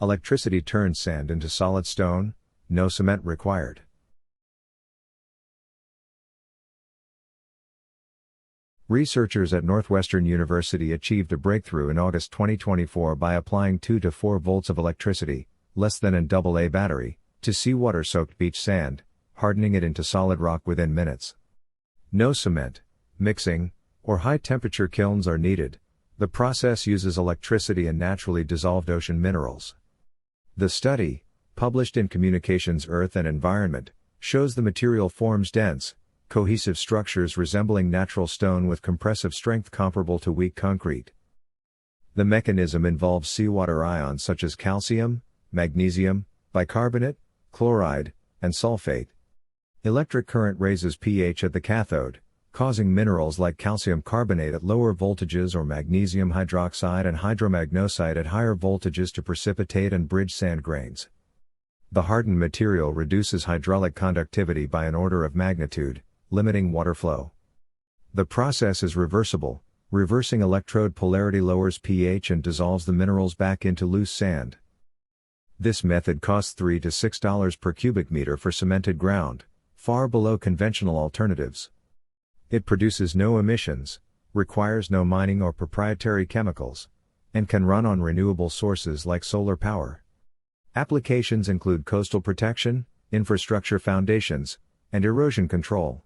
Electricity turns sand into solid stone, no cement required. Researchers at Northwestern University achieved a breakthrough in August 2024 by applying 2 to 4 volts of electricity, less than an AA battery, to seawater-soaked beach sand, hardening it into solid rock within minutes. No cement, mixing, or high-temperature kilns are needed. The process uses electricity and naturally dissolved ocean minerals. The study, published in Communications Earth and Environment, shows the material forms dense, cohesive structures resembling natural stone with compressive strength comparable to weak concrete. The mechanism involves seawater ions such as calcium, magnesium, bicarbonate, chloride, and sulfate. Electric current raises pH at the cathode, causing minerals like calcium carbonate at lower voltages or magnesium hydroxide and hydromagnesite at higher voltages to precipitate and bridge sand grains. The hardened material reduces hydraulic conductivity by an order of magnitude, limiting water flow. The process is reversible. Reversing electrode polarity lowers pH and dissolves the minerals back into loose sand. This method costs $3 to $6 per cubic meter for cemented ground, far below conventional alternatives. It produces no emissions, requires no mining or proprietary chemicals, and can run on renewable sources like solar power. Applications include coastal protection, infrastructure foundations, and erosion control.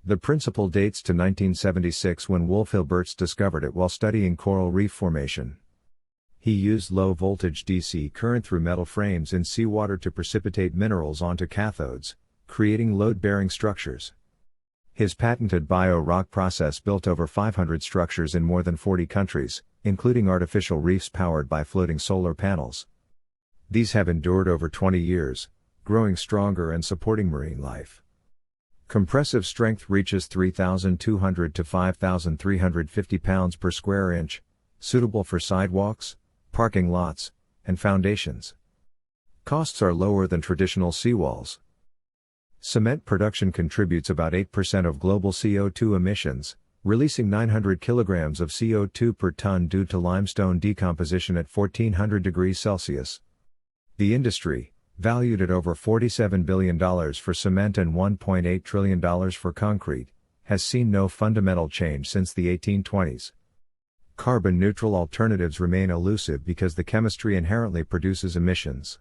The principle dates to 1976 when Wolf Hilberts discovered it while studying coral reef formation. He used low-voltage DC current through metal frames in seawater to precipitate minerals onto cathodes, creating load-bearing structures. His patented BioRock process built over 500 structures in more than 40 countries, including artificial reefs powered by floating solar panels. These have endured over 20 years, growing stronger and supporting marine life. Compressive strength reaches 3,200 to 5,350 pounds per square inch, suitable for sidewalks, parking lots, and foundations. Costs are lower than traditional seawalls. Cement production contributes about 8% of global CO2 emissions, releasing 900 kilograms of CO2 per ton due to limestone decomposition at 1400 degrees Celsius. The industry, valued at over $47 billion for cement and $1.8 trillion for concrete, has seen no fundamental change since the 1820s. Carbon-neutral alternatives remain elusive because the chemistry inherently produces emissions.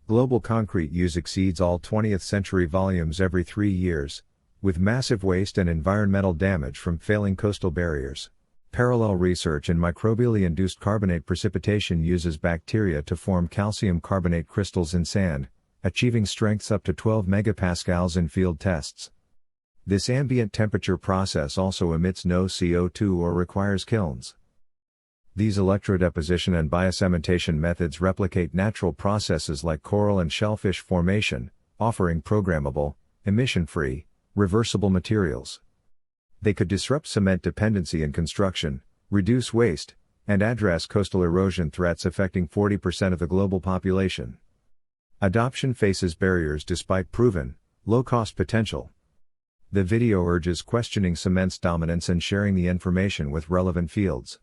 Global concrete use exceeds all 20th century volumes every 3 years, with massive waste and environmental damage from failing coastal barriers. Parallel research in microbially induced carbonate precipitation uses bacteria to form calcium carbonate crystals in sand, achieving strengths up to 12 megapascals in field tests. This ambient temperature process also emits no CO2 or requires kilns. These electrodeposition and biocementation methods replicate natural processes like coral and shellfish formation, offering programmable, emission-free, reversible materials. They could disrupt cement dependency in construction, reduce waste, and address coastal erosion threats affecting 40% of the global population. Adoption faces barriers despite proven, low-cost potential. The video urges questioning cement's dominance and sharing the information with relevant fields.